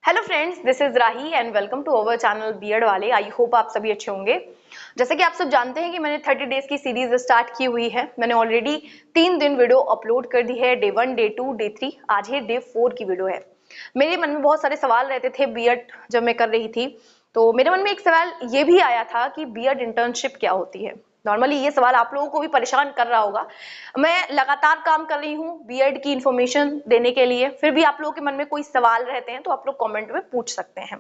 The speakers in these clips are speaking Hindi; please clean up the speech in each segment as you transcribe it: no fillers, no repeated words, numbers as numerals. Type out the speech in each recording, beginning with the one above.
Hello friends, this is Rahi and welcome to our channel BEd वाले। आई होप आप सभी अच्छे होंगे। जैसे कि आप सब जानते हैं कि मैंने 30 डेज की सीरीज स्टार्ट की हुई है। मैंने ऑलरेडी 3 दिन वीडियो अपलोड कर दी है, डे 1, डे 2, डे 3। आज है डे 4 की वीडियो है। मेरे मन में बहुत सारे सवाल रहते थे बीएड जब मैं कर रही थी, तो मेरे मन में एक सवाल ये भी आया था कि बीएड इंटर्नशिप क्या होती है। नॉर्मली ये सवाल आप लोगों को भी परेशान कर रहा होगा। मैं लगातार काम कर रही हूँ बीएड की इंफॉर्मेशन देने के लिए, फिर भी आप लोगों के मन में कोई सवाल रहते हैं तो आप लोग कमेंट में पूछ सकते हैं।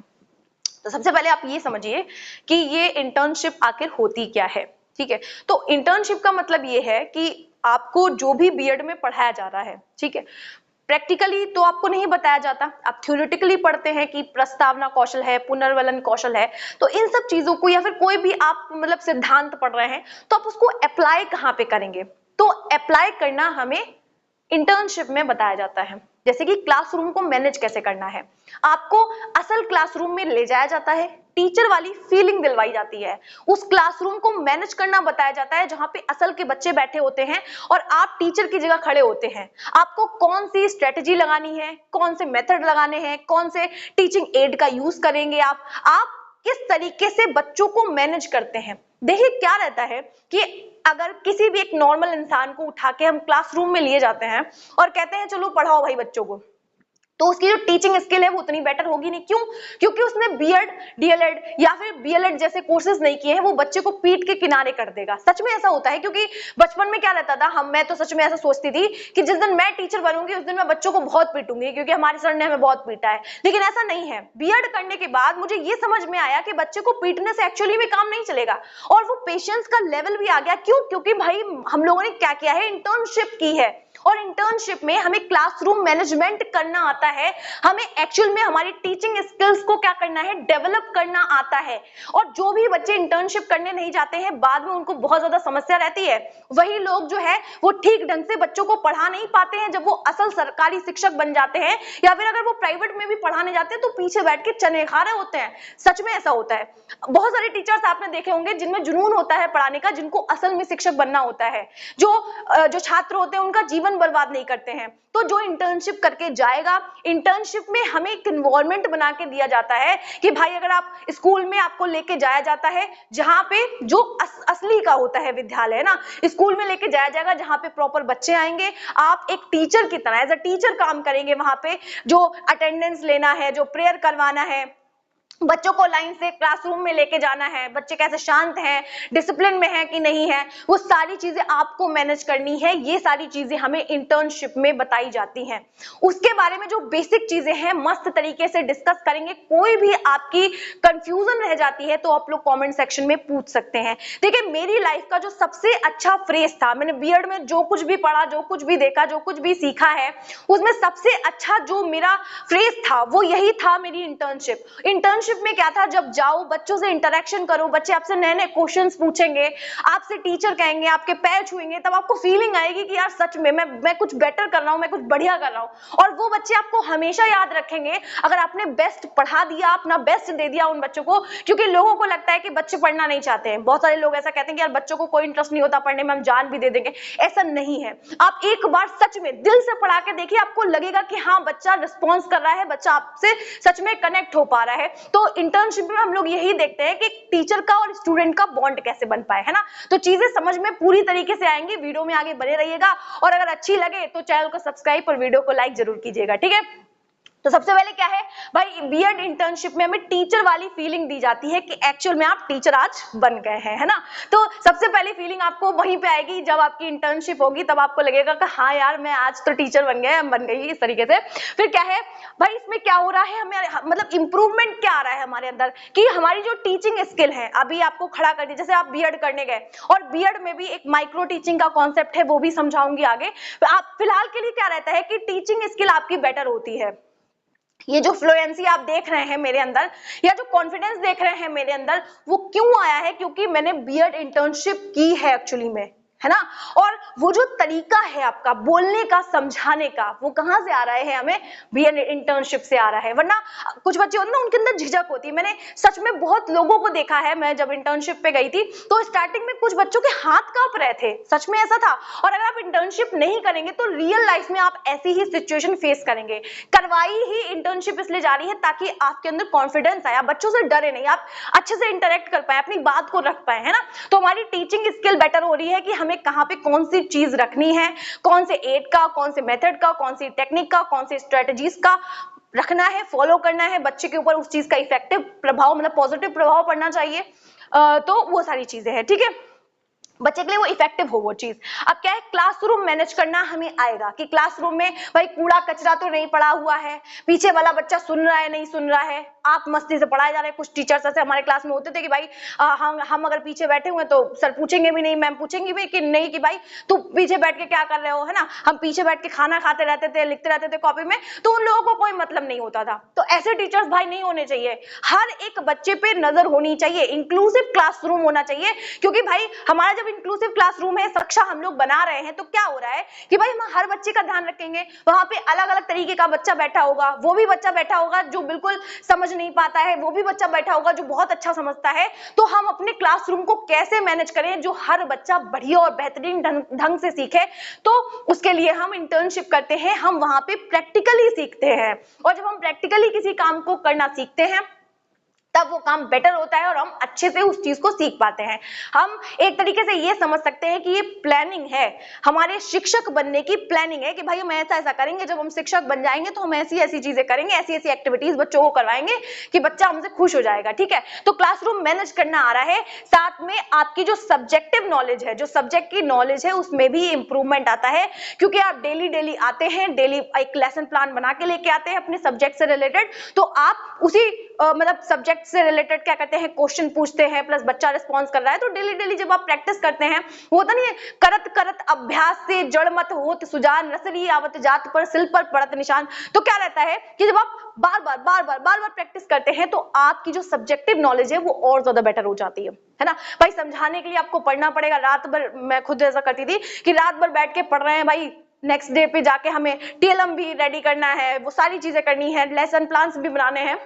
तो सबसे पहले आप ये समझिए कि ये इंटर्नशिप आखिर होती क्या है। ठीक है, तो इंटर्नशिप का मतलब ये है कि आपको जो भी बीएड में पढ़ाया जा रहा है, ठीक है, प्रैक्टिकली तो आपको नहीं बताया जाता। आप थ्योरेटिकली पढ़ते हैं कि प्रस्तावना कौशल है, पुनर्वलन कौशल है, तो इन सब चीजों को या फिर कोई भी आप मतलब सिद्धांत पढ़ रहे हैं तो आप उसको अप्लाई कहाँ पे करेंगे, तो अप्लाई करना हमें इंटर्नशिप में बताया जाता है। जैसे कि क्लासरूम को मैनेज कैसे करना है, आपको असल क्लासरूम में ले जाया जाता है, टीचर वाली फीलिंग दिलवाई जाती है, उस क्लासरूम को मैनेज करना बताया जाता है जहां पे असल के बच्चे बैठे होते हैं और आप टीचर की जगह खड़े होते हैं। आपको कौन सी स्ट्रेटजी लगानी है, कौन से मेथड लगाने हैं, कौन से टीचिंग एड का यूज करेंगे, आप किस तरीके से बच्चों को मैनेज करते हैं। देखिए क्या रहता है कि अगर किसी भी एक नॉर्मल इंसान को उठा के हम क्लासरूम में लिए जाते हैं और कहते हैं चलो पढ़ाओ भाई बच्चों को, तो उसकी जो टीचिंग स्किल है वो उतनी बेटर होगी नहीं। क्यों? क्योंकि उसने बीएड, डीएलएड या फिर बीएलएड जैसे कोर्सेज नहीं किए हैं, वो बच्चे को पीठ के किनारे कर देगा। सच में ऐसा होता है, क्योंकि बचपन में क्या रहता था, मैं तो सच में ऐसा सोचती थी कि जिस दिन मैं टीचर बनूंगी उस दिन मैं बच्चों को बहुत पीटूंगी, क्योंकि हमारे सर ने हमें बहुत पीटा है। लेकिन ऐसा नहीं है। बीएड करने के बाद मुझे ये समझ में आया कि बच्चे को पीटने से एक्चुअली में काम नहीं चलेगा, और वो पेशेंस का लेवल भी आ गया। क्यों? क्योंकि भाई हम लोगों ने क्या किया है, इंटर्नशिप की है, और इंटर्नशिप में हमें क्लासरूम मैनेजमेंट करना आता है, हमें एक्चुअल में हमारी टीचिंग स्किल्स को क्या करना है, डेवलप करना आता है। और जो भी बच्चे इंटर्नशिप करने नहीं जाते हैं, बाद में उनको बहुत ज्यादा समस्या रहती है। वही लोग जो है वो ठीक ढंग से बच्चों को पढ़ा नहीं पाते हैं जब वो असल सरकारी शिक्षक बन जाते हैं, या फिर अगर वो प्राइवेट में भी पढ़ाने जाते हैं तो पीछे बैठ के चने खा रहे होते हैं। सच में ऐसा होता है। बहुत सारे टीचर्स आपने देखे होंगे जिनमें जुनून होता है पढ़ाने का, जिनको असल में शिक्षक बनना होता है, जो छात्र होते हैं उनका जीवन बर्बाद नहीं करते हैं। तो जो इंटर्नशिप करके जाएगा, इंटर्नशिप में हमें एक एनवायरनमेंट बना के दिया जाता है कि भाई अगर आप स्कूल में, आपको लेके जाया जाता है जहां पे जो असली का होता है विद्यालय है ना, स्कूल में लेके जाया जाएगा जहां पे प्रॉपर बच्चे आएंगे। आप एक टीचर की तरह एज अ टीचर काम करेंगे वहां पे, जो अटेंडेंस लेना है, जो प्रेयर करवाना है, बच्चों को लाइन से क्लासरूम में लेके जाना है, बच्चे कैसे शांत हैं, डिसिप्लिन में हैं कि नहीं है, वो सारी चीजें आपको मैनेज करनी है। ये सारी चीजें हमें इंटर्नशिप में बताई जाती हैं। उसके बारे में जो बेसिक चीजें हैं मस्त तरीके से डिस्कस करेंगे। कोई भी आपकी कंफ्यूजन रह जाती है तो आप लोग कमेंट सेक्शन में पूछ सकते हैं। देखिए मेरी लाइफ का जो सबसे अच्छा फ्रेज था, मैंने बीएड में जो कुछ भी पढ़ा, जो कुछ भी देखा, जो कुछ भी सीखा है, उसमें सबसे अच्छा जो मेरा फ्रेज था वो यही था, मेरी इंटर्नशिप। इंटर्नशिप में क्या था, जब जाओ बच्चों से इंटरेक्शन करो, बच्चे आपसे नए नए क्वेश्चंस पूछेंगे, आपसे टीचर कहेंगे, आपके पैर छुएंगे, तब आपको फीलिंग आएगी कि यार सच में मैं कुछ बेटर कर रहा हूं, मैं कुछ बढ़िया कर रहा हूं। और वो बच्चे आपको हमेशा याद रखेंगे अगर आपने बेस्ट पढ़ा दिया, अपना बेस्ट दे दिया उन बच्चों को। क्योंकि लोगों को लगता है कि बच्चे पढ़ना नहीं चाहते हैं। बहुत सारे लोग ऐसा कहते हैं कि यार बच्चों को कोई इंटरेस्ट नहीं होता पढ़ने में, हम जान भी दे देंगे। ऐसा नहीं है। आप एक बार सच में दिल से पढ़ा के देखिए, आपको लगेगा कि हाँ बच्चा रिस्पॉन्स कर रहा है, बच्चा आपसे सच में कनेक्ट हो पा रहा है। तो इंटर्नशिप में हम लोग यही देखते हैं कि टीचर का और स्टूडेंट का बॉन्ड कैसे बन पाए, है ना। तो चीजें समझ में पूरी तरीके से आएंगी। वीडियो में आगे बने रहिएगा, और अगर अच्छी लगे तो चैनल को सब्सक्राइब और वीडियो को लाइक जरूर कीजिएगा, ठीक है। तो सबसे पहले क्या है भाई, बीएड इंटर्नशिप में हमें टीचर वाली फीलिंग दी जाती है कि एक्चुअल में आप टीचर आज बन गए हैं, है ना। तो सबसे पहली फीलिंग आपको वहीं पे आएगी जब आपकी इंटर्नशिप होगी, तब आपको लगेगा कि हाँ यार मैं आज तो टीचर बन गया, बन गई इस तरीके से। फिर क्या है भाई, इसमें क्या हो रहा है, हमें मतलब इंप्रूवमेंट क्या आ रहा है हमारे अंदर, कि हमारी जो टीचिंग स्किल है अभी आपको खड़ा कर दी। जैसे आप बीएड करने गए, और बीएड में भी एक माइक्रो टीचिंग का कॉन्सेप्ट है, वो भी समझाऊंगी आगे। आप फिलहाल के लिए क्या रहता है कि टीचिंग स्किल आपकी बेटर होती है। ये जो फ्लुएंसी आप देख रहे हैं मेरे अंदर, या जो कॉन्फिडेंस देख रहे हैं मेरे अंदर, वो क्यों आया है? क्योंकि मैंने बीएड इंटर्नशिप की है एक्चुअली में। है ना। और वो जो तरीका है आपका बोलने का, समझाने का, वो कहां से आ रहा है, हमें बीएड इंटर्नशिप से आ रहा है। वरना कुछ बच्चे होते हैं ना, उनके अंदर झिझक होती है। मैंने सच में बहुत लोगों को देखा है, मैं जब इंटर्नशिप पे गई थी तो स्टार्टिंग में कुछ बच्चों के हाथ कांप रहे थे, सच में ऐसा था। और अगर आप इंटर्नशिप नहीं करेंगे तो रियल लाइफ में आप ऐसी ही सिचुएशन फेस करेंगे। करवाई ही इंटर्नशिप इसलिए जा रही है ताकि आपके अंदर कॉन्फिडेंस आए, आप बच्चों से डरे नहीं, आप अच्छे से इंटरेक्ट कर पाए, अपनी बात को रख पाए, है ना। तो हमारी टीचिंग स्किल बेटर हो रही है कि हमें कहाँ पे कौन सी चीज रखनी है, कौन से एड का, कौन से मेथड का, कौन सी टेक्निक का, कौन सी स्ट्रेटजीज का रखना है, फॉलो करना है, बच्चे के ऊपर उस चीज का इफेक्टिव प्रभाव, मतलब पॉजिटिव प्रभाव पड़ना चाहिए। तो वो सारी चीजें हैं, ठीक है, बच्चे के लिए वो इफेक्टिव हो वो चीज। अब क्या है, क्लासरूम मैनेज करना हमें आएगा कि क्लासरूम में भाई कूड़ा कचरा तो नहीं पड़ा हुआ है, पीछे वाला बच्चा सुन रहा है नहीं सुन रहा है, आप मस्ती से पढ़ाए जा रहे हैं। कुछ टीचर्स ऐसे हमारे क्लास में होते थे कि भाई हम अगर पीछे बैठे हुए तो सर पूछेंगे भी नहीं, मैम पूछेंगी भी कि नहीं कि भाई तू पीछे बैठ के क्या कर रहे हो, है ना। हम पीछे बैठ के खाना खाते रहते थे, लिखते रहते थे कॉपी में, तो उन लोगों को कोई मतलब नहीं होता था। तो ऐसे टीचर्स भाई नहीं होने चाहिए, हर एक बच्चे पे नजर होनी चाहिए, इंक्लूसिव क्लासरूम होना चाहिए। क्योंकि भाई हमारा जब इंक्लूसिव क्लासरूम है, कक्षा हम लोग बना रहे हैं, तो क्या हो रहा है कि भाई हम हर बच्चे का ध्यान रखेंगे। वहां पे अलग अलग तरीके का बच्चा बैठा होगा, वो भी बच्चा बैठा होगा जो बिल्कुल समझ नहीं पाता है, वो भी बच्चा बैठा होगा जो बहुत अच्छा समझता है। तो हम अपने क्लासरूम को कैसे मैनेज करें जो हर बच्चा बढ़िया और बेहतरीन ढंग से सीखे। तो उसके लिए हम इंटर्नशिप करते हैं, हम वहां पे प्रैक्टिकली सीखते हैं। और जब हम प्रैक्टिकली किसी काम को करना सीखते हैं तब वो काम बेटर होता है और हम अच्छे से उस चीज को सीख पाते हैं। हम एक तरीके से ये समझ सकते हैं कि ये प्लानिंग है, हमारे शिक्षक बनने की प्लानिंग है कि भाई हम ऐसा ऐसा करेंगे, जब हम शिक्षक बन जाएंगे तो हम ऐसी ऐसी चीजें करेंगे, ऐसी ऐसी एक्टिविटीज बच्चों को करवाएंगे कि बच्चा हमसे खुश हो जाएगा, ठीक है। तो क्लासरूम मैनेज करना आ रहा है, साथ में आपकी जो सब्जेक्टिव नॉलेज है, जो सब्जेक्ट की नॉलेज है, उसमें भी इंप्रूवमेंट आता है। क्योंकि आप डेली डेली आते हैं, डेली एक लेसन प्लान बना के लेके आते हैं अपने सब्जेक्ट से रिलेटेड, तो आप उसी मतलब सब्जेक्ट से रिलेटेड क्या करते हैं, क्वेश्चन पूछते हैं, प्लस बच्चा रिस्पॉन्स कर रहा है। तो डेली डेली जब आप प्रैक्टिस करते हैं, वो होता नहीं है, करत करत अभ्यास से जड़ मत होत सुजान, रसरी आवत जात पर सिल पर पड़त निशान। तो क्या रहता है कि जब आप बार बार प्रैक्टिस करते हैं तो आपकी जो सब्जेक्टिव नॉलेज है वो और ज्यादा बेटर हो जाती है ना। भाई समझाने के लिए आपको पढ़ना पड़ेगा रात भर, मैं खुद ऐसा करती थी कि रात भर बैठ के पढ़ रहे हैं भाई, नेक्स्ट डे पे जाके हमें टीएलएम भी रेडी करना है, वो सारी चीजें करनी है, लेसन प्लान्स भी बनाने हैं,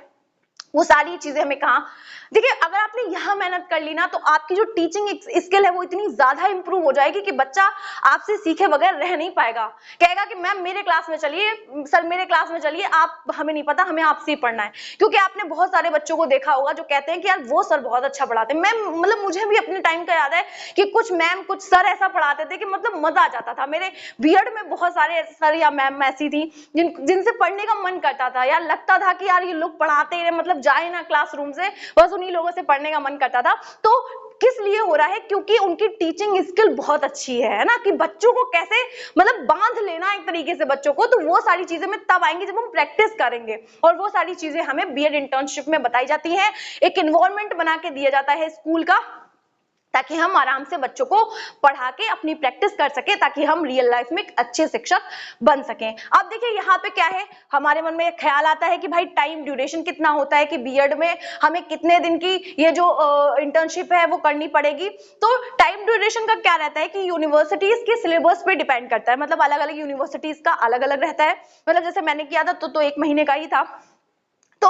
वो सारी चीजें हमें कहाँ। देखिए अगर आपने यहाँ मेहनत कर ली ना तो आपकी जो टीचिंग स्किल है वो इतनी ज्यादा इंप्रूव हो जाएगी कि बच्चा आपसे सीखे बगैर रह नहीं पाएगा, कहेगा कि मैम मेरे क्लास में चलिए, सर मेरे क्लास में चलिए, आप हमें नहीं पता, हमें आपसे ही पढ़ना है। क्योंकि आपने बहुत सारे बच्चों को देखा होगा जो कहते हैं कि यार वो सर बहुत अच्छा पढ़ाते हैं। मैम मतलब मुझे भी अपने टाइम का याद है कि कुछ मैम कुछ सर ऐसा पढ़ाते थे कि मतलब मजा आ जाता था। मेरे बीएड में बहुत सारे सर या मैम ऐसी थी जिनसे पढ़ने का मन करता था, यार लगता था कि यार ये लोग पढ़ाते ही मतलब जाए ना क्लासरूम से, बस उन्हीं लोगों से पढ़ने का मन करता था। तो किस लिए हो रहा है, क्योंकि उनकी टीचिंग स्किल बहुत अच्छी है ना, कि बच्चों को कैसे मतलब बांध लेना एक तरीके से बच्चों को। तो वो सारी चीजें में तब आएंगी जब हम प्रैक्टिस करेंगे, और वो सारी चीजें हमें बीएड इंटर्नशिप में बताई जाती हैं। एक इन्वायरमेंट बना के दिया जाता है स्कूल का, ताकि हम आराम से बच्चों को पढ़ा के अपनी प्रैक्टिस कर सके, ताकि हम रियल लाइफ में एक अच्छे शिक्षक बन सकें। अब देखिए यहाँ पे क्या है, हमारे मन में एक ख्याल आता है कि भाई टाइम ड्यूरेशन कितना होता है, कि बीएड में हमें कितने दिन की ये जो इंटर्नशिप है वो करनी पड़ेगी। तो टाइम ड्यूरेशन का क्या रहता है कि यूनिवर्सिटीज के सिलेबस पे डिपेंड करता है, मतलब अलग अलग यूनिवर्सिटीज का अलग अलग रहता है। मतलब जैसे मैंने किया था तो 1 महीने का ही था, तो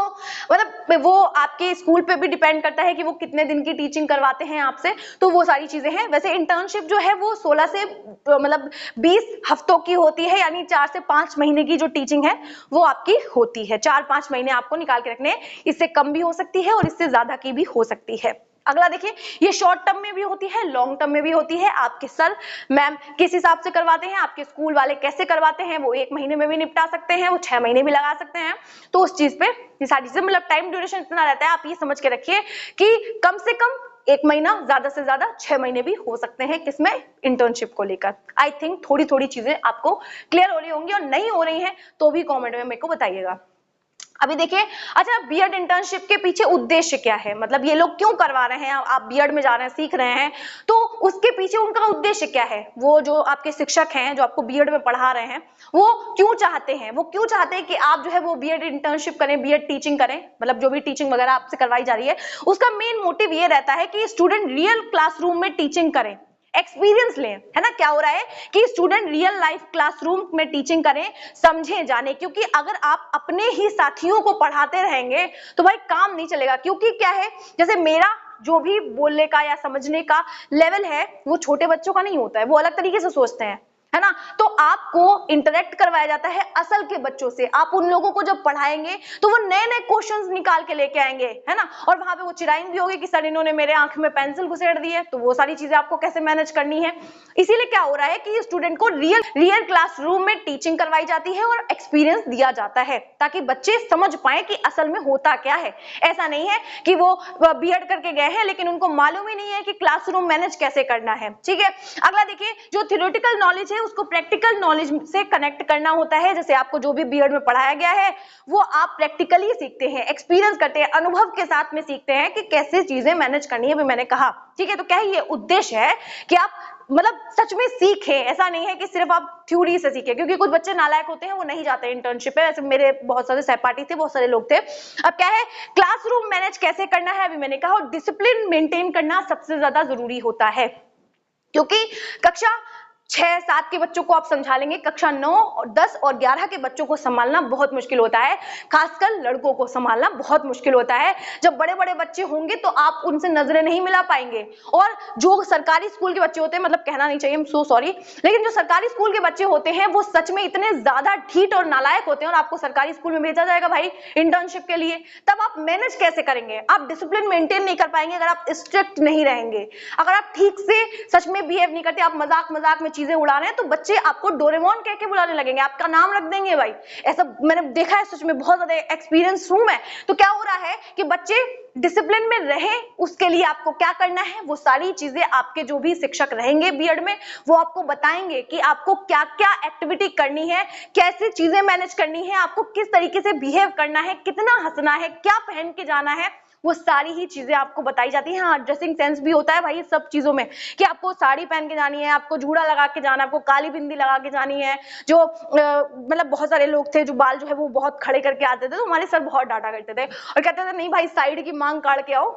मतलब वो आपके स्कूल पे भी डिपेंड करता है कि वो कितने दिन की टीचिंग करवाते हैं आपसे। तो वो सारी चीजें हैं। वैसे इंटर्नशिप जो है वो 16 से मतलब 20 हफ्तों की होती है, यानी 4 से 5 महीने की जो टीचिंग है वो आपकी होती है। 4-5 महीने आपको निकाल के रखने हैं, इससे कम भी हो सकती है और इससे ज्यादा की भी हो सकती है। अगला देखिए, ये शॉर्ट टर्म में भी होती है, लॉन्ग टर्म में भी होती है। आपके सर मैम किस हिसाब से करवाते हैं, आपके स्कूल वाले कैसे करवाते हैं, वो 1 महीने में भी निपटा सकते हैं, वो 6 महीने भी लगा सकते हैं। तो उस चीज पे ये सारी चीजें, मतलब टाइम ड्यूरेशन इतना रहता है, आप ये समझ के रखिए कि कम से कम 1 महीना, ज्यादा से ज्यादा 6 महीने भी हो सकते हैं किसमें, इंटर्नशिप को लेकर। आई थिंक थोड़ी थोड़ी चीजें आपको क्लियर हो रही होंगी, और नहीं हो रही हैं तो भी कॉमेंट में मेरे को बताइएगा। अभी देखिए, अच्छा बीएड इंटर्नशिप के पीछे उद्देश्य क्या है, मतलब ये लोग क्यों करवा रहे हैं, आप बीएड में जा रहे हैं, सीख रहे हैं, तो उसके पीछे उनका उद्देश्य क्या है। वो जो आपके शिक्षक हैं जो आपको बीएड में पढ़ा रहे हैं, वो क्यों चाहते हैं, वो क्यों चाहते हैं कि आप जो है वो बीएड इंटर्नशिप करें, बीएड टीचिंग करें, मतलब जो भी टीचिंग वगैरह आपसे करवाई जा रही है, उसका मेन मोटिव ये रहता है कि स्टूडेंट रियल क्लासरूम में टीचिंग करें, एक्सपीरियंस लें, है ना। क्या हो रहा है कि स्टूडेंट रियल लाइफ क्लासरूम में टीचिंग करें, समझें, जाने, क्योंकि अगर आप अपने ही साथियों को पढ़ाते रहेंगे तो भाई काम नहीं चलेगा। क्योंकि क्या है, जैसे मेरा जो भी बोलने का या समझने का लेवल है वो छोटे बच्चों का नहीं होता है, वो अलग तरीके से सोचते हैं, है ना। तो आपको इंटरेक्ट करवाया जाता है असल के बच्चों से। आप उन लोगों को जब पढ़ाएंगे तो वो नए नए क्वेश्चंस निकाल के लेके आएंगे, है ना। और वहां पे वो चिढ़ाएंगे भी होगी कि सर इन्होंने मेरे आंख में पेंसिल घुसेड़ दी है। तो वो सारी चीजें आपको कैसे मैनेज करनी है। इसीलिए क्या हो रहा है कि स्टूडेंट को रियल क्लासरूम में टीचिंग करवाई जाती है और एक्सपीरियंस दिया जाता है, ताकि बच्चे समझ पाए कि असल में होता क्या है। ऐसा नहीं है कि वो बीएड करके गए हैं लेकिन उनको मालूम ही नहीं है कि क्लासरूम मैनेज कैसे करना है। ठीक है, अगला देखिए, जो थ्योरेटिकल नॉलेज है उसको प्रैक्टिकल नॉलेज से कनेक्ट करना होता है। जैसे आपको जो भी बीएड में पढ़ाया गया है वो आप प्रैक्टिकली सीखते हैं, एक्सपीरियंस करते हैं, अनुभव के साथ में सीखते हैं कि कैसे चीजें मैनेज करनी है, भी मैंने कहा। ठीक है, तो क्या है, ये उद्देश्य है कि आप मतलब सच में सीखें। ऐसा नहीं है कि सिर्फ आप थ्योरी से सीखें, क्योंकि कुछ बच्चे नालायक होते हैं, वो नहीं जाते इंटर्नशिप पे। ऐसे मेरे बहुत सारे सहपाठी थे, बहुत सारे लोग थे। अब क्या है, क्लासरूम मैनेज कैसे करना है, अभी मैंने कहा। और डिसिप्लिन मेंटेन करना सबसे ज्यादा जरूरी होता है, क्योंकि कक्षा 6-7 के बच्चों को आप समझा लेंगे, कक्षा 9 और 10 और 11 के बच्चों को संभालना बहुत मुश्किल होता है। खासकर लड़कों को संभालना बहुत मुश्किल होता है। जब बड़े बड़े बच्चे होंगे तो आप उनसे नजरें नहीं मिला पाएंगे। और जो सरकारी स्कूल के बच्चे होते हैं, मतलब कहना नहीं चाहिए, आई एम सो सॉरी, लेकिन जो सरकारी स्कूल के बच्चे होते हैं वो सच में इतने ज्यादा ढीठ और नालायक होते हैं। और आपको सरकारी स्कूल में भेजा जाएगा भाई इंटर्नशिप के लिए, तब आप मैनेज कैसे करेंगे। आप डिसिप्लिन मेंटेन नहीं कर पाएंगे अगर आप स्ट्रिक्ट नहीं रहेंगे। अगर आप ठीक से सच में बिहेव नहीं करते, आप मजाक मजाक में चीजें उड़ा रहे हैं, तो बच्चे आपको डोरेमोन कह के बुलाने लगेंगे, आपका नाम रख देंगे भाई। ऐसा मैंने देखा है, सच में बहुत ज्यादा एक्सपीरियंस हूं मैं। तो क्या हो रहा है कि बच्चे डिसिप्लिन में रहे, उसके लिए आपको क्या करना है, वो सारी चीजें आपके जो भी शिक्षक रहेंगे बीएड में वो आपको बताएंगे कि आपको क्या क्या एक्टिविटी करनी है, कैसे चीजें मैनेज करनी है, आपको किस तरीके से बिहेव करना है, कितना हंसना है, क्या पहन के जाना है, वो सारी ही चीजें आपको बताई जाती हैं। हाँ, ड्रेसिंग सेंस भी होता है भाई सब चीजों में, कि आपको साड़ी पहन के जानी है, आपको जूड़ा लगा के जाना है, आपको काली बिंदी लगा के जानी है। जो मतलब बहुत सारे लोग थे जो बाल जो है वो बहुत खड़े करके आते थे, तो हमारे सर बहुत डांटा करते थे और कहते थे नहीं भाई साइड की मांग काट के आओ।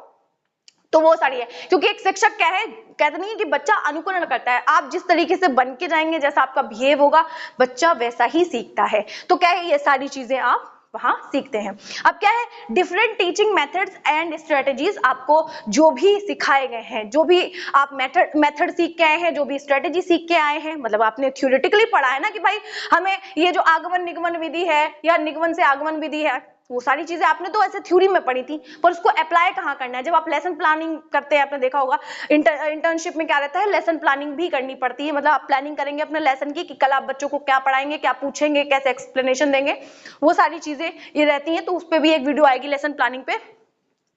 तो वो साड़ी है, क्योंकि एक शिक्षक क्या है, कहते नहीं है कि बच्चा अनुकरण करता है। आप जिस तरीके से बन के जाएंगे, जैसा आपका बिहेव होगा, बच्चा वैसा ही सीखता है। तो क्या है, ये सारी चीजें आप वहां सीखते हैं। अब क्या है, different teaching methods and strategies आपको जो भी सिखाए गए हैं, जो भी आप मेथड सीख के आए हैं, जो भी स्ट्रेटेजी सीख के आए हैं, मतलब आपने थ्योरेटिकली पढ़ा है ना कि भाई हमें ये जो आगमन निगमन विधि है या निगमन से आगमन विधि है, वो सारी चीजें आपने तो ऐसे थ्योरी में पढ़ी थी, पर उसको अप्लाई कहाँ करना है। जब आप लेसन प्लानिंग करते हैं, आपने देखा होगा इंटर्नशिप में क्या रहता है, लेसन प्लानिंग भी करनी पड़ती है। मतलब आप प्लानिंग करेंगे अपने लेसन की कि कल आप बच्चों को क्या पढ़ाएंगे, क्या पूछेंगे, कैसे एक्सप्लेनेशन देंगे, वो सारी चीजें ये रहती हैं। तो उस पर भी एक वीडियो आएगी लेसन प्लानिंग पे।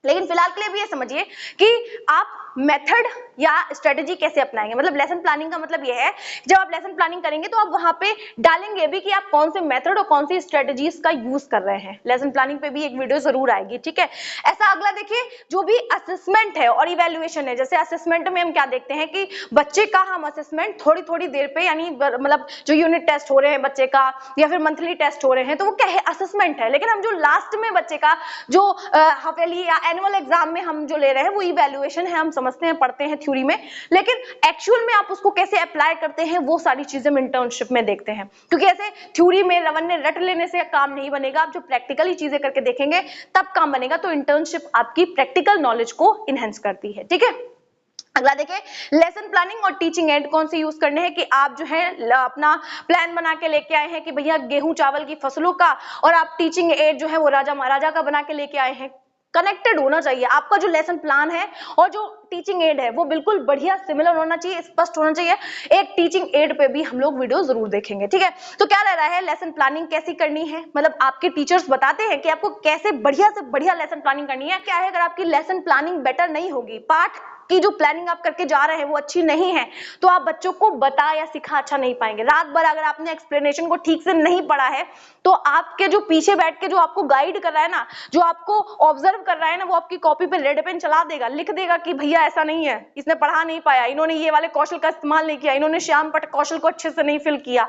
लेकिन फिलहाल के लिए भी ये समझिए कि आप मेथड या स्ट्रेटेजी कैसे अपनाएंगे। मतलब लेसन प्लानिंग का मतलब ये है, जब आप लेसन प्लानिंग करेंगे तो आप वहां पे डालेंगे भी कि आप कौन से मेथड और कौन सी स्ट्रेटेजीज का यूज कर रहे हैं। लेसन प्लानिंग पे भी एक वीडियो जरूर आएगी, ठीक है। ऐसा अगला देखिए, जो भी असेसमेंट है और इवेल्युएशन है, जैसे असेसमेंट में हम क्या देखते हैं कि बच्चे का हम असेसमेंट थोड़ी थोड़ी देर पे, यानी मतलब जो यूनिट टेस्ट हो रहे हैं बच्चे का या फिर मंथली टेस्ट हो रहे हैं, तो वो क्या है, असेसमेंट है। लेकिन हम जो लास्ट में बच्चे का जो हाफ ईयरली या एनुअल एग्जाम में हम जो ले रहे हैं वो इवेल्युएशन है। हम समझते हैं, पढ़ते हैं थ्योरी में, लेकिन एक्चुअल में आप उसको कैसे अप्लाई करते हैं वो सारी चीजें हम इंटर्नशिप में देखते हैं। क्योंकि ऐसे थ्योरी में रवन्ने रट लेने से काम नहीं बनेगा, आप जो प्रैक्टिकली चीजें करके देखेंगे तब काम बनेगा। तो इंटर्नशिप आपकी प्रैक्टिकल नॉलेज को इनहेंस करती है, ठीक है। अगला देखिए, लेसन प्लानिंग और टीचिंग एड कौन से यूज करने हैं, कि आप जो है अपना प्लान बना के लेके आए हैं कि भैया गेहूं चावल की फसलों का, और आप टीचिंग एड जो है वो राजा महाराजा का बना के लेके आए हैं। कनेक्टेड होना चाहिए आपका जो लेसन प्लान है और जो टीचिंग एड है वो बिल्कुल बढ़िया सिमिलर होना चाहिए, स्पष्ट होना चाहिए। एक टीचिंग एड पे भी हम लोग वीडियो जरूर देखेंगे, ठीक है। तो क्या रह रहा है, लेसन प्लानिंग कैसी करनी है, मतलब आपके टीचर्स बताते हैं कि आपको कैसे बढ़िया से बढ़िया लेसन प्लानिंग करनी है। क्या है, अगर आपकी लेसन प्लानिंग बेटर नहीं होगी, पाठ की जो प्लानिंग आप करके जा रहे हैं वो अच्छी नहीं है, तो आप बच्चों को बता या सिखा अच्छा नहीं पाएंगे। रात भर अगर आपने एक्सप्लेनेशन को ठीक से नहीं पढ़ा है, तो आपके जो पीछे बैठ के जो आपको गाइड कर रहा है ना, जो आपको ऑब्जर्व कर रहा है ना, वो आपकी कॉपी पे रेड पेन चला देगा, लिख देगा कि भैया ऐसा नहीं है, इसने पढ़ा नहीं पाया, इन्होंने ये वाले कौशल का इस्तेमाल नहीं किया, इन्होंने श्याम पट कौशल को अच्छे से नहीं फिल किया।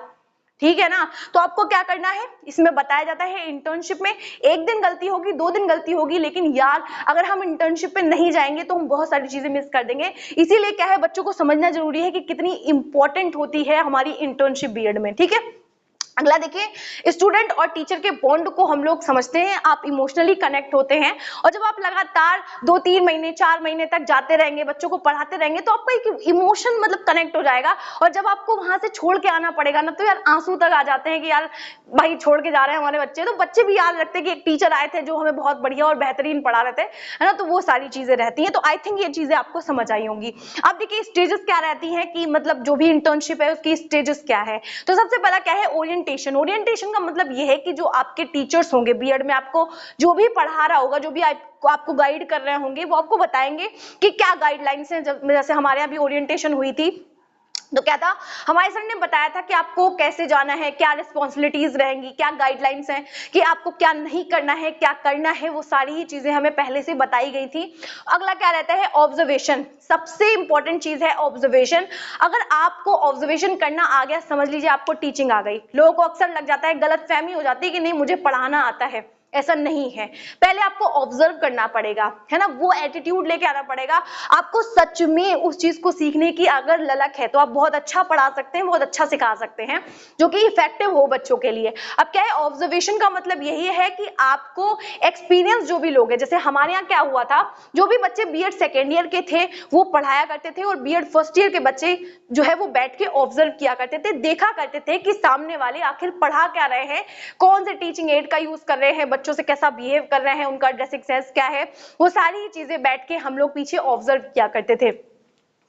ठीक है ना। तो आपको क्या करना है, इसमें बताया जाता है इंटर्नशिप में एक दिन गलती होगी, 2 दिन गलती होगी, लेकिन यार अगर हम इंटर्नशिप पे नहीं जाएंगे तो हम बहुत सारी चीजें मिस कर देंगे। इसीलिए क्या है, बच्चों को समझना जरूरी है कि कितनी इंपॉर्टेंट होती है हमारी इंटर्नशिप बीएड में। ठीक है, अगला देखिए, स्टूडेंट और टीचर के बॉन्ड को हम लोग समझते हैं, आप इमोशनली कनेक्ट होते हैं, और जब आप लगातार 2-3 महीने 4 महीने तक जाते रहेंगे, बच्चों को पढ़ाते रहेंगे, तो आपका एक इमोशन मतलब कनेक्ट हो जाएगा। और जब आपको वहां से छोड़ के आना पड़ेगा ना, तो यार आंसू तक आ जाते हैं कि यार भाई छोड़ के जा रहे हैं हमारे बच्चे। तो बच्चे भी याद रखते हैं कि एक टीचर आए थे जो हमें बहुत बढ़िया और बेहतरीन पढ़ा रहे थे, है ना। तो वो सारी चीजें रहती हैं। तो आई थिंक ये चीजें आपको समझ आई होंगी। अब देखिए स्टेजेस क्या रहती हैं, कि मतलब जो भी इंटर्नशिप है उसकी स्टेजेस क्या है। तो सबसे पहला क्या है, ओरिएंटेशन। ओरिएंटेशन का मतलब ये है कि जो आपके टीचर्स होंगे बीएड में, आपको जो भी पढ़ा रहा होगा, जो भी आपको गाइड कर रहे होंगे, वो आपको बताएंगे कि क्या गाइडलाइंस हैं। जैसे हमारे यहाँ भी ओरिएंटेशन हुई थी, तो क्या था, हमारे सर ने बताया था कि आपको कैसे जाना है, क्या रिस्पॉन्सिबिलिटीज रहेंगी, क्या गाइडलाइंस हैं, कि आपको क्या नहीं करना है, क्या करना है, वो सारी ही चीजें हमें पहले से बताई गई थी। अगला क्या रहता है, ऑब्जर्वेशन। सबसे इंपॉर्टेंट चीज है ऑब्जर्वेशन। अगर आपको ऑब्जर्वेशन करना आ गया, समझ लीजिए आपको टीचिंग आ गई। लोगों को अक्सर लग जाता है, गलतफहमी हो जाती है कि नहीं मुझे पढ़ाना आता है, ऐसा नहीं है। पहले आपको ऑब्जर्व करना पड़ेगा, है ना, वो एटीट्यूड लेके आना पड़ेगा। आपको सच में उस चीज को सीखने की अगर ललक है तो आप बहुत अच्छा पढ़ा सकते हैं, बहुत अच्छा सिखा सकते हैं, जो कि इफेक्टिव हो बच्चों के लिए। अब क्या है, ऑब्जर्वेशन का मतलब यही है कि आपको एक्सपीरियंस जो भी लोग हैं, जैसे हमारे यहाँ क्या हुआ था, जो भी बच्चे बीएड सेकेंड ईयर के थे वो पढ़ाया करते थे, और बीएड फर्स्ट ईयर के बच्चे जो है वो बैठ के ऑब्जर्व किया करते थे, देखा करते थे कि सामने वाले आखिर पढ़ा क्या रहे हैं, कौन से टीचिंग एड का यूज कर रहे हैं, बच्चों से कैसा बिहेव कर रहे हैं, उनका ड्रेसिंग सेंस क्या है, वो सारी चीजें बैठ के हम लोग पीछे ऑब्जर्व किया करते थे।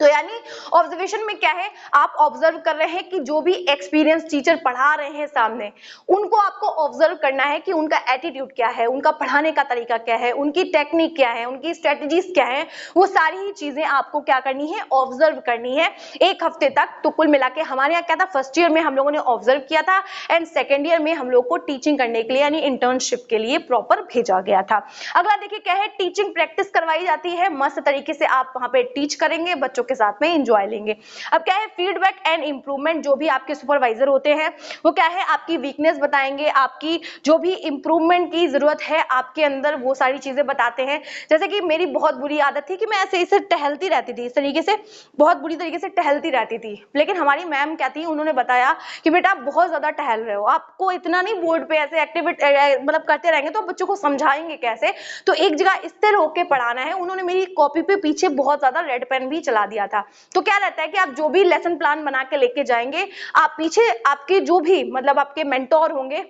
तो यानी ऑब्जर्वेशन में क्या है, आप ऑब्जर्व कर रहे हैं कि जो भी एक्सपीरियंस टीचर पढ़ा रहे हैं सामने, उनको आपको ऑब्जर्व करना है कि उनका एटीट्यूड क्या है, उनका पढ़ाने का तरीका क्या है, उनकी टेक्निक क्या है, उनकी स्ट्रेटजीज क्या है, वो सारी ही चीजें आपको क्या करनी है, ऑब्जर्व करनी है 1 हफ्ते तक। तो कुल मिला के हमारे यहाँ क्या था, फर्स्ट ईयर में हम लोगों ने ऑब्जर्व किया था, एंड सेकेंड ईयर में हम लोग को टीचिंग करने के लिए यानी इंटर्नशिप के लिए प्रॉपर भेजा गया था। अगला देखिए क्या है, टीचिंग प्रैक्टिस करवाई जाती है, मस्त तरीके से आप वहां पे टीच करेंगे, बच्चों के साथ में एंजॉय लेंगे। अब क्या है, फीडबैक एंड इंप्रूवमेंट। जो भी आपके सुपरवाइजर होते हैं वो क्या है, आपकी वीकनेस बताएंगे, आपकी जो भी इंप्रूवमेंट की जरूरत है आपके अंदर, वो सारी चीजें बताते हैं। जैसे कि मेरी बहुत बुरी आदत थी कि मैं ऐसे इसे टहलती रहती थी, इस तरीके से बहुत बुरी तरीके से टहलती रहती थी, लेकिन हमारी मैम क्या थी, उन्होंने बताया कि बेटा आप बहुत ज्यादा टहल रहे हो, आपको इतना नहीं बोर्ड पे ऐसे एक्टिविटी मतलब करते रहेंगे तो बच्चों को समझाएंगे कैसे, तो एक जगह स्थिर होकर पढ़ाना है। उन्होंने मेरी कॉपी पे पीछे बहुत ज्यादा रेड पेन भी चला दिया था। तो क्या रहता है कि आप जो भी लेसन प्लान बना के लेके जाएंगे, आप पीछे आपके जो भी मतलब आपके मेंटोर होंगे,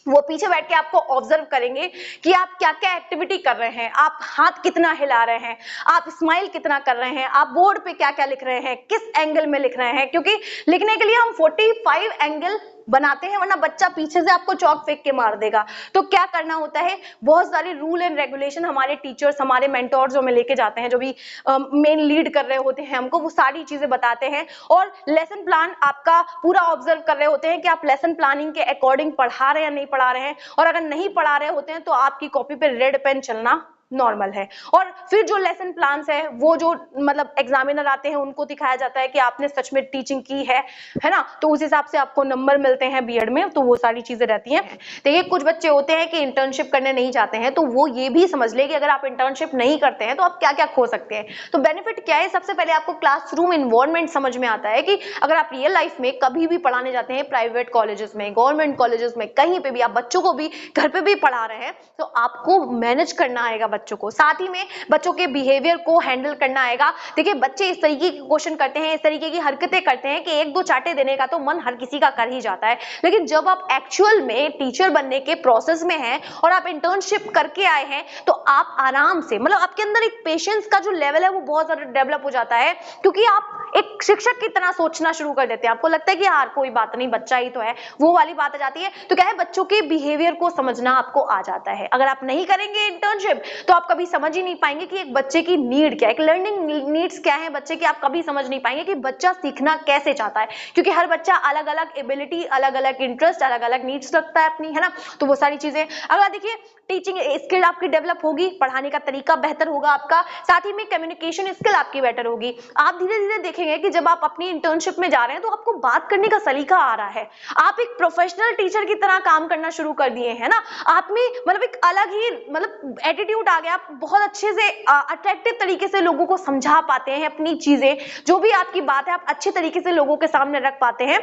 वो पीछे बैठ के आपको ऑब्जर्व करेंगे कि आप क्या क्या एक्टिविटी कर रहे हैं, आप हाथ कितना हिला रहे हैं, आप स्माइल कितना कर रहे हैं, आप बोर्ड पे क्या क्या लिख रहे हैं, किस एंगल में लिख रहे हैं, क्योंकि लिखने के लिए हम 45 एंगल बनाते हैं, वरना बच्चा पीछे से आपको चौक फेंक के मार देगा। तो क्या करना होता है, बहुत सारे रूल एंड रेगुलेशन हमारे टीचर्स, हमारे मेंटोर्स जो हमें लेके जाते हैं, जो भी मेन लीड कर रहे होते हैं हमको, वो सारी चीजें बताते हैं। और लेसन प्लान आपका पूरा ऑब्जर्व कर रहे होते हैं कि आप लेसन प्लानिंग के अकॉर्डिंग पढ़ा रहे हैं या नहीं पढ़ा रहे हैं, और अगर नहीं पढ़ा रहे होते हैं तो आपकी कॉपी पे रेड पेन चलना नॉर्मल है। और फिर जो लेसन प्लान्स है वो जो मतलब एग्जामिनर आते हैं उनको दिखाया जाता है कि आपने सच में टीचिंग की है ना, तो उस हिसाब से आपको नंबर मिलते हैं बीएड में। तो वो सारी चीजें रहती हैं। देखिए कुछ बच्चे होते हैं कि इंटर्नशिप करने नहीं चाहते हैं, तो वो ये भी समझ ले कि अगर आप इंटर्नशिप नहीं करते हैं तो आप क्या क्या खो सकते हैं। तो बेनिफिट क्या है, सबसे पहले आपको क्लासरूम इन्वायरमेंट समझ में आता है कि अगर आप रियल लाइफ में कभी भी पढ़ाने जाते हैं, प्राइवेट कॉलेजेस में, गवर्नमेंट कॉलेजेस में, कहीं पे भी आप बच्चों को भी घर पे भी पढ़ा रहे हैं, तो आपको मैनेज करना आएगा बच्चों को, साथ ही में बच्चों के बिहेवियर को हैंडल करना आएगा। देखिए बच्चे इस तरीके के क्वेश्चन करते हैं, इस तरीके की हरकतें करते हैं कि 1-2 चाटे देने का तो मन हर किसी का कर ही जाता है, लेकिन जब आप एक्चुअल में टीचर बनने के प्रोसेस में हैं और आप इंटर्नशिप करके आए हैं, तो आप आराम से मतलब आपके अंदर एक पेशेंस का जो लेवल है वो बहुत ज्यादा डेवलप हो जाता है, क्योंकि आप एक शिक्षक की तरह सोचना शुरू कर देते हैं। आपको लगता है कि यार कोई बात नहीं, बच्चा ही तो है, वो वाली बात आ जाती है। तो क्या है, बच्चों के बिहेवियर को समझना आपको आ जाता है। अगर आप नहीं करेंगे इंटर्नशिप तो आप कभी समझ ही नहीं पाएंगे कि एक बच्चे की नीड क्या है, एक लर्निंग नीड्स क्या है बच्चे की, आप कभी समझ नहीं पाएंगे कि बच्चा सीखना कैसे चाहता है, क्योंकि हर बच्चा अलग अलग एबिलिटी, अलग अलग इंटरेस्ट, अलग अलग नीड्स रखता है अपनी, है ना। तो वो सारी चीजें अगर देखिए टीचिंग स्किल आपकी डेवलप होगी, पढ़ाने का तरीका बेहतर होगा आपका, साथ ही में कम्युनिकेशन स्किल आपकी बेटर होगी। आप धीरे धीरे देखेंगे कि जब आप अपनी इंटर्नशिप में जा रहे हैं तो आपको बात करने का सलीका आ रहा है, आप एक प्रोफेशनल टीचर की तरह काम करना शुरू कर दिए हैं ना, आप में मतलब एक अलग ही मतलब एटीट्यूड आ गया, आप बहुत अच्छे से अट्रैक्टिव तरीके से लोगों को समझा पाते हैं, अपनी चीजें जो भी आपकी बात है आप अच्छे तरीके से लोगों के सामने रख पाते हैं।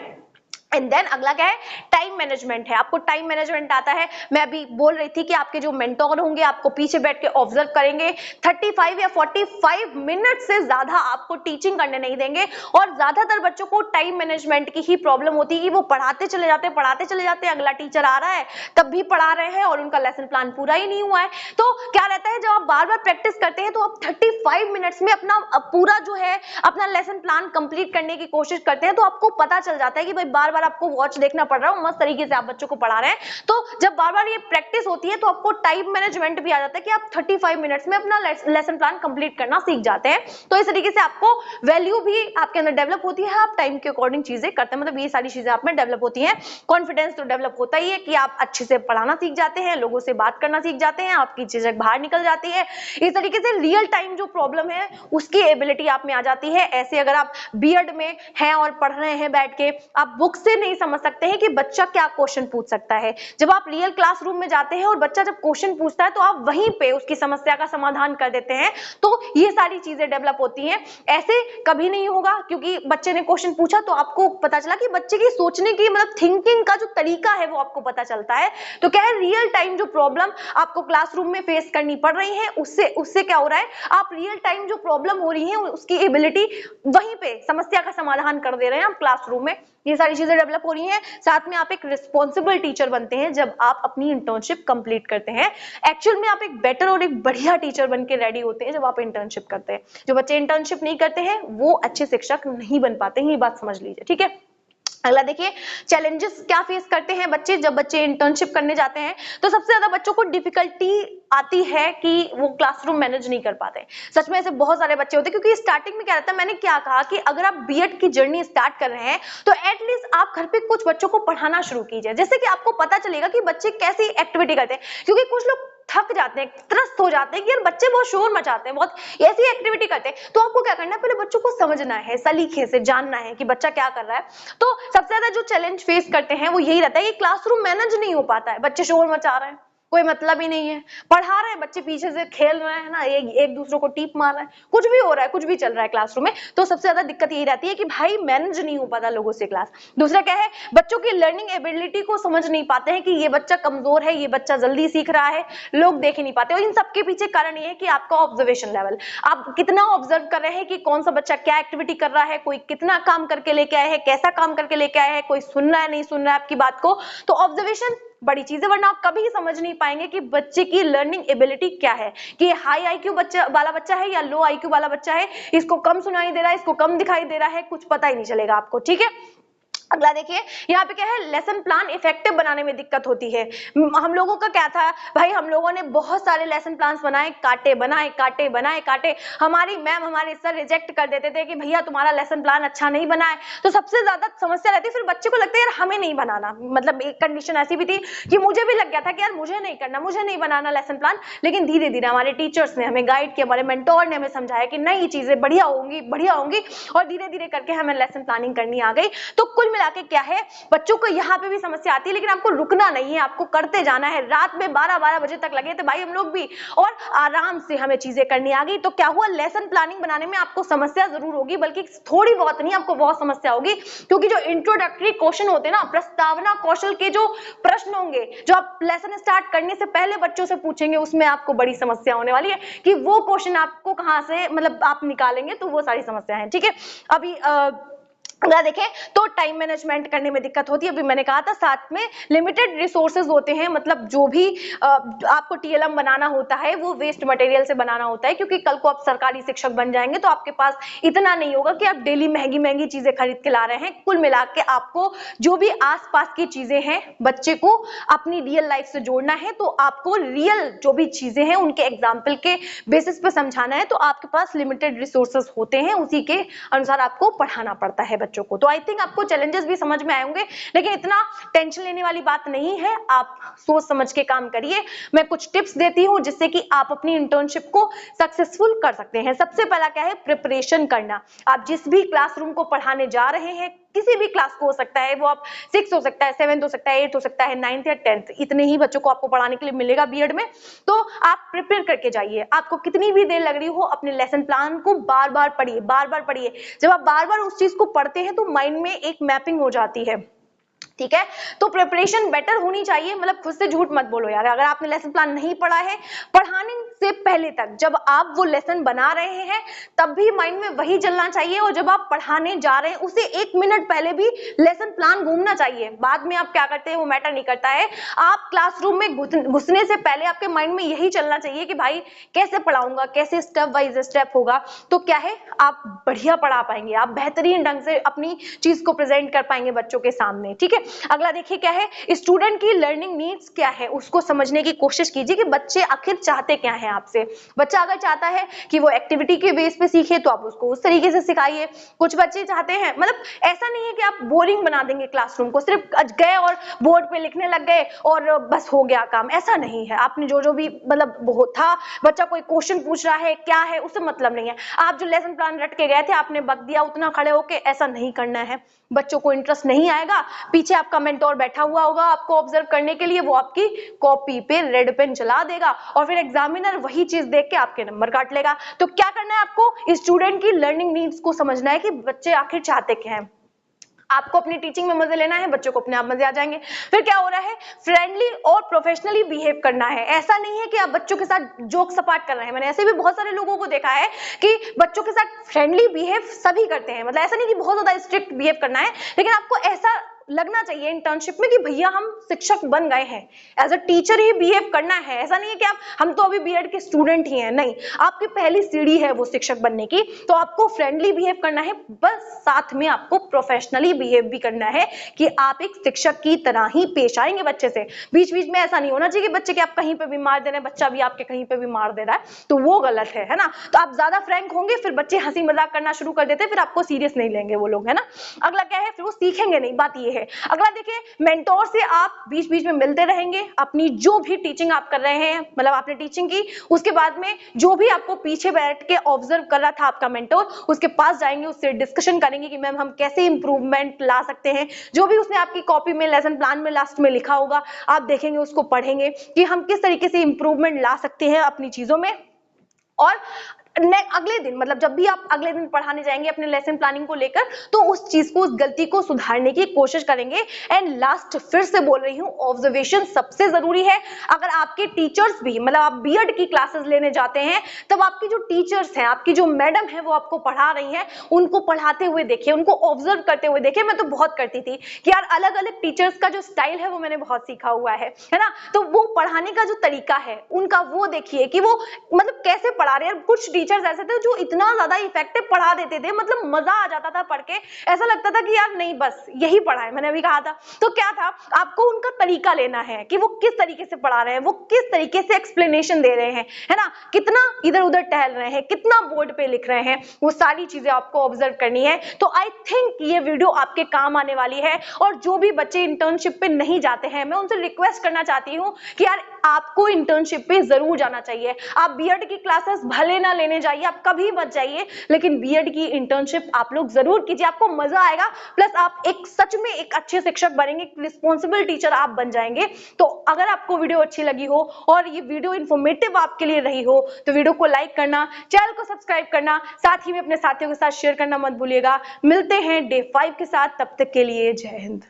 एंड देन अगला क्या है, टाइम मैनेजमेंट है, आपको टाइम मैनेजमेंट आता है। मैं अभी बोल रही थी कि आपके जो मेंटोर होंगे आपको पीछे बैठ के ऑब्जर्व करेंगे, 35 या 45 मिनट से ज्यादा आपको टीचिंग करने नहीं देंगे, और ज्यादातर बच्चों को टाइम मैनेजमेंट की ही प्रॉब्लम होती है कि वो पढ़ाते चले जाते हैं, अगला टीचर आ रहा है तब भी पढ़ा रहे हैं और उनका लेसन प्लान पूरा ही नहीं हुआ है। तो क्या रहता है, जब आप बार बार प्रैक्टिस करते हैं तो आप 35 मिनट्स में अपना पूरा जो है अपना लेसन प्लान कंप्लीट करने की कोशिश करते हैं, तो आपको पता चल जाता है कि भाई बार बार आपको वॉच देखना पड़ रहा है, मस्त तरीके से आप बच्चों को पढ़ा रहे हैं। तो जब बार बार ये प्रैक्टिस होती है तो आपको टाइम मैनेजमेंट भी आ जाता है कि आप 35 मिनट्स में अपना लेसन प्लान कंप्लीट करना सीख जाते हैं। तो इस तरीके से आपको वैल्यू भी आपके अंदर डेवलप होती है, आप टाइम के अकॉर्डिंग चीजें करते हैं, मतलब ये सारी चीजें आप में डेवलप होती हैं। कॉन्फिडेंस तो डेवलप होता ही है कि आप अच्छे से पढ़ाना सीख जाते हैं, लोगों से बात करना सीख जाते हैं, आपकी झिझक बाहर निकल जाती है। इस तरीके से रियल टाइम जो प्रॉब्लम है उसकी एबिलिटी आप में आ जाती है। ऐसे अगर आप बीएड में हैं और पढ़ रहे हैं बैठ के, आप बुक से नहीं समझ सकते हैं कि बच्चा क्या क्वेश्चन पूछ सकता है, जब आप रियल क्लासरूम में जाते हैं और बच्चा जब क्वेश्चन पूछता है तो आप वहीं पे उसकी समस्या का समाधान कर देते हैं। तो ये सारी चीजें डेवलप होती हैं। ऐसे कभी नहीं होगा क्योंकि बच्चे ने क्वेश्चन पूछा तो आपको पता चला कि बच्चे की सोचने की मतलब थिंकिंग का जो तरीका है वो आपको पता चलता है। तो क्या है, रियल टाइम जो प्रॉब्लम आपको क्लासरूम में फेस करनी पड़ रही है उससे क्या हो रहा है, आप रियल टाइम जो प्रॉब्लम हो रही है उसकी एबिलिटी वहीं पे समस्या का समाधान कर दे रहे हैं आप क्लासरूम में। ये सारी चीजें डेवलप हो रही हैं। साथ में आप एक रिस्पॉन्सिबल टीचर बनते हैं जब आप अपनी इंटर्नशिप कंप्लीट करते हैं। एक्चुअल में आप एक बेटर और एक बढ़िया टीचर बन के रेडी होते हैं जब आप इंटर्नशिप करते हैं। जो बच्चे इंटर्नशिप नहीं करते हैं वो अच्छे शिक्षक नहीं बन पाते हैं, ये बात समझ लीजिए, ठीक है। अगला देखिए, चैलेंजेस क्या फेस करते हैं बच्चे जब बच्चे इंटर्नशिप करने जाते हैं। तो सबसे ज्यादा बच्चों को डिफिकल्टी आती है कि वो क्लासरूम मैनेज नहीं कर पाते। सच में ऐसे बहुत सारे बच्चे होते हैं, क्योंकि स्टार्टिंग में क्या रहता है, मैंने क्या कहा कि अगर आप बीएड की जर्नी स्टार्ट कर रहे हैं तो एटलीस्ट आप घर पे कुछ बच्चों को पढ़ाना शुरू कीजिए, जैसे कि आपको पता चलेगा कि बच्चे कैसी एक्टिविटी करते हैं। क्योंकि कुछ लोग थक जाते हैं, त्रस्त हो जाते हैं कि यार बच्चे बहुत शोर मचाते हैं, बहुत ऐसी एक्टिविटी करते हैं। तो आपको क्या करना है, पहले बच्चों को समझना है, सलीके से जानना है कि बच्चा क्या कर रहा है। तो सबसे ज्यादा जो चैलेंज फेस करते हैं वो यही रहता है कि क्लासरूम मैनेज नहीं हो पाता है, बच्चे शोर मचा रहे हैं, कोई मतलब ही नहीं है, पढ़ा रहे हैं बच्चे पीछे से खेल रहे हैं ना, एक दूसरे को टीप मार रहे हैं, कुछ भी हो रहा है, कुछ भी चल रहा है क्लासरूम में। तो सबसे ज्यादा दिक्कत यही रहती है कि भाई मैनेज नहीं हो पाता लोगों से क्लास। दूसरा क्या है, बच्चों की लर्निंग एबिलिटी को समझ नहीं पाते हैं कि ये बच्चा कमजोर है, ये बच्चा जल्दी सीख रहा है, लोग देख ही नहीं पाते। और इन सबके पीछे कारण ये है कि आपका ऑब्जर्वेशन लेवल, आप कितना ऑब्जर्व कर रहे हैं कि कौन सा बच्चा क्या एक्टिविटी कर रहा है, कोई कितना काम करके लेके आया है, कैसा काम करके लेके आया है, कोई सुन रहा है नहीं सुन रहा है आपकी बात को। तो ऑब्जर्वेशन बड़ी चीज है, वरना आप कभी समझ नहीं पाएंगे कि बच्चे की लर्निंग एबिलिटी क्या है, कि हाई आईक्यू वाला बच्चा है या लो आईक्यू वाला बच्चा है, इसको कम सुनाई दे रहा है, इसको कम दिखाई दे रहा है, कुछ पता ही नहीं चलेगा आपको, ठीक है। अगला देखिए, यहाँ पे क्या है, लेसन प्लान इफेक्टिव बनाने में दिक्कत होती है। हम लोगों का क्या था भाई, हम लोगों ने बहुत सारे लेसन प्लान्स बनाए, काटे। हमारी मैम, हमारे सर रिजेक्ट कर देते थे कि भैया तुम्हारा लेसन प्लान अच्छा नहीं बना है। तो सबसे ज्यादा समस्या रहती है, फिर बच्चे को लगता है यार हमें नहीं बनाना। मतलब एक कंडीशन ऐसी भी थी कि मुझे भी लग गया था कि यार मुझे नहीं करना, मुझे नहीं बनाना लेसन प्लान। लेकिन धीरे धीरे हमारे टीचर्स ने हमें गाइड किया, हमारे मेंटोर ने हमें समझाया कि नहीं, चीजें बढ़िया होंगी, और धीरे धीरे करके हमें लेसन प्लानिंग करनी आ गई। तो कुल मिला के क्या है, बच्चों को यहाँ पे भी समस्या आती है, लेकिन आपको रुकना नहीं है, आपको करते जाना है। रात में 12-12 बजे तक लगे थे भाई हम लोग भी, और आराम से हमें चीजें करनी आ गई। तो क्या हुआ, लेसन प्लानिंग बनाने में आपको समस्या जरूर होगी, बल्कि थोड़ी बहुत नहीं, आपको बहुत समस्या होगी। क्योंकि जो इंट्रोडक्टरी क्वेश्चन होते हैं ना, प्रस्तावना कौशल के जो प्रश्न होंगे, जो आप लेसन स्टार्ट करने से पहले बच्चों से पूछेंगे, उसमें आपको बड़ी समस्या होने वाली है कि वो क्वेश्चन आपको कहां से मतलब आप निकालेंगे। तो वो सारी समस्या है, ठीक है। अभी अगर देखें तो टाइम मैनेजमेंट करने में दिक्कत होती है। अभी मैंने कहा था साथ में लिमिटेड रिसोर्सेज होते हैं, मतलब जो भी आपको टीएलएम बनाना होता है वो वेस्ट मटेरियल से बनाना होता है, क्योंकि कल को आप सरकारी शिक्षक बन जाएंगे तो आपके पास इतना नहीं होगा कि आप डेली महंगी महंगी चीजें खरीद के ला रहे हैं। कुल मिला के आपको जो भी आसपास की चीजें हैं बच्चे को अपनी रियल लाइफ से जोड़ना है, तो आपको रियल जो भी चीजें हैं उनके एग्जाम्पल के बेसिस पे समझाना है, तो आपके पास लिमिटेड रिसोर्सेज होते हैं, उसी के अनुसार आपको पढ़ाना पड़ता है बच्चों को। तो आई थिंक आपको चैलेंजेस भी समझ में आए होंगे, लेकिन इतना टेंशन लेने वाली बात नहीं है, आप सोच समझ के काम करिए। मैं कुछ टिप्स देती हूँ जिससे कि आप अपनी इंटर्नशिप को सक्सेसफुल कर सकते हैं। सबसे पहला क्या है, प्रिपरेशन करना। आप जिस भी क्लासरूम को पढ़ाने जा रहे हैं, किसी भी क्लास को हो सकता है, वो आप 6 हो सकता है, 7 हो सकता है, 8 हो सकता है, 9th या 10th, इतने ही बच्चों को आपको पढ़ाने के लिए मिलेगा बीएड में। तो आप प्रिपेयर करके जाइए। आपको कितनी भी देर लग रही हो, अपने लेसन प्लान को बार बार पढ़िए, बार बार पढ़िए। जब आप बार बार उस चीज को पढ़ते हैं तो माइंड में एक मैपिंग हो जाती है, ठीक है। तो प्रिपरेशन बेटर होनी चाहिए, मतलब खुद से झूठ मत बोलो यार। अगर आपने लेसन प्लान नहीं पढ़ा है, पढ़ाने से पहले तक जब आप वो लेसन बना रहे हैं तब भी माइंड में वही चलना चाहिए, और जब आप पढ़ाने जा रहे हैं उसे 1 मिनट पहले भी लेसन प्लान घूमना चाहिए। बाद में आप क्या करते हैं वो मैटर नहीं करता है। आप क्लासरूम में घुसने से पहले आपके माइंड में यही चलना चाहिए कि भाई कैसे पढ़ाऊंगा, कैसे स्टेप वाइज स्टेप होगा, तो क्या है आप बढ़िया पढ़ा पाएंगे, आप बेहतरीन ढंग से अपनी चीज को प्रेजेंट कर पाएंगे बच्चों के सामने, ठीक है। अगला देखिए क्या है, स्टूडेंट की लर्निंग नीड्स क्या है, उसको समझने की कोशिश कीजिए कि बच्चे आखिर चाहते क्या है आपसे। बच्चा अगर चाहता है कि वो एक्टिविटी के बेस पे सीखे तो आप उसको उस तरीके से सिखाइए। कुछ बच्चे चाहते हैं, मतलब ऐसा नहीं है कि आप बोरिंग बना देंगे क्लासरूम को, सिर्फ गए और बोर्ड पे लिखने लग गए और बस हो गया काम, ऐसा नहीं है। आपने जो जो भी मतलब था, बच्चा कोई क्वेश्चन पूछ रहा है क्या है उससे मतलब नहीं है। आप जो लेसन प्लान रट के गए थे आपने बक दिया उतना खड़े होके, ऐसा नहीं करना है। बच्चों को इंटरेस्ट नहीं आएगा, पीछे आपका मेंटोर बैठा हुआ होगा आपको ऑब्जर्व करने के लिए, वो आपकी कॉपी पे रेड पेन चला देगा और फिर एग्जामिनर वही चीज देख के आपके नंबर काट लेगा। तो क्या करना है आपको, स्टूडेंट की लर्निंग नीड्स को समझना है कि बच्चे आखिर चाहते क्या हैं। आपको अपनी टीचिंग में मजे लेना है, बच्चों को अपने आप मजे आ जाएंगे। फिर क्या हो रहा है, फ्रेंडली और प्रोफेशनली बिहेव करना है। ऐसा नहीं है कि आप बच्चों के साथ जोक सपाट कर रहे हैं। मैंने ऐसे भी बहुत सारे लोगों को देखा है कि बच्चों के साथ फ्रेंडली बिहेव सभी करते हैं, मतलब ऐसा नहीं कि बहुत ज्यादा स्ट्रिक्ट बिहेव करना है, लेकिन आपको ऐसा लगना चाहिए इंटर्नशिप में कि भैया हम शिक्षक बन गए हैं, एज अ टीचर ही बिहेव करना है। ऐसा नहीं है कि हम तो अभी बीएड के स्टूडेंट ही हैं, नहीं, आपकी पहली सीढ़ी है वो शिक्षक बनने की। तो आपको फ्रेंडली बिहेव करना है, बस साथ में आपको प्रोफेशनली बिहेव भी करना है कि आप एक शिक्षक की तरह ही पेश आएंगे बच्चे से। बीच बीच में ऐसा नहीं होना चाहिए कि बच्चे के आप कहीं पे भी मार दे रहे हैं, बच्चा भी आपके कहीं पे भी मार दे रहा है, तो वो गलत है ना। तो आप ज्यादा फ्रैंक होंगे, फिर बच्चे हंसी मजाक करना शुरू कर देते हैं, फिर आपको सीरियस नहीं लेंगे वो लोग, है ना। अगला क्या है, फिर वो सीखेंगे नहीं, बात ये है। अगला देखिए, मेंटोर से आप बीच बीच में मिलते रहेंगे। अपनी जो भी टीचिंग आप कर रहे हैं, मतलब आपने टीचिंग की, उसके बाद में जो भी आपको पीछे बैठ के ऑब्जर्व कर रहा था आपका मेंटोर, उसके पास जाएंगे, उससे डिस्कशन करेंगे कि मैम हम कैसे इंप्रूवमेंट ला सकते हैं। जो भी उसने आपकी कॉपी में लेसन प्लान में लास्ट में लिखा होगा, आप देखेंगे, उसको पढ़ेंगे कि हम किस तरीके से इंप्रूवमेंट ला सकते हैं अपनी चीजों में। और अगले दिन, मतलब जब भी आप अगले दिन पढ़ाने जाएंगे अपने लेसन प्लानिंग को लेकर, तो उस चीज को, उस गलती को सुधारने की कोशिश करेंगे। एंड लास्ट फिर से बोल रही हूँ, ऑब्जर्वेशन सबसे जरूरी है। अगर आपके टीचर्स भी, मतलब आप बीएड की क्लासेस लेने जाते हैं, तब आपकी जो टीचर्स हैं, आपकी जो मैडम है वो आपको पढ़ा रही हैं, उनको पढ़ाते हुए देखिए, उनको ऑब्जर्व करते हुए देखिए। मैं तो बहुत करती थी कि यार अलग अलग टीचर्स का जो स्टाइल है वो मैंने बहुत सीखा हुआ है ना। तो वो पढ़ाने का जो तरीका है उनका, वो देखिए कि वो मतलब कैसे पढ़ा रहे हैं। कुछ टीचर्स ऐसे थे जो इतना ज्यादा इफेक्टिव पढ़ा देते थे, मतलब मजा आ जाता था पढ़ के, ऐसा लगता था कि यार नहीं बस यही पढ़ा है, मैंने अभी कहा था। तो क्या था, आपको उनका तरीका लेना है कि वो किस तरीके से पढ़ा रहे हैं, वो किस तरीके से एक्सप्लेनेशन दे रहे हैं, है ना, कितना इधर उधर टहल रहे हैं, कितना बोर्ड पे लिख रहे हैं, वो सारी चीजें आपको ऑब्जर्व करनी है। तो आई थिंक ये वीडियो आपके काम आने वाली है। और जो भी बच्चे इंटर्नशिप पे नहीं जाते हैं, मैं उनसे रिक्वेस्ट करना चाहती हूँ कि यार आपको इंटर्नशिप पे जरूर जाना चाहिए। आप बीएड की क्लासेस भले ना लेने जाइए, आप कभी मत जाइए, लेकिन बीएड की इंटर्नशिप आप लोग जरूर कीजिए, आपको मजा आएगा। प्लस आप एक सच में एक अच्छे शिक्षक बनेंगे, रिस्पॉन्सिबल टीचर आप बन जाएंगे। तो अगर आपको वीडियो अच्छी लगी हो और ये वीडियो इंफॉर्मेटिव आपके लिए रही हो, तो वीडियो को लाइक करना, चैनल को सब्सक्राइब करना, साथ ही में अपने साथियों के साथ शेयर करना मत भूलिएगा। मिलते हैं डे 5 के साथ, तब तक के लिए जय हिंद।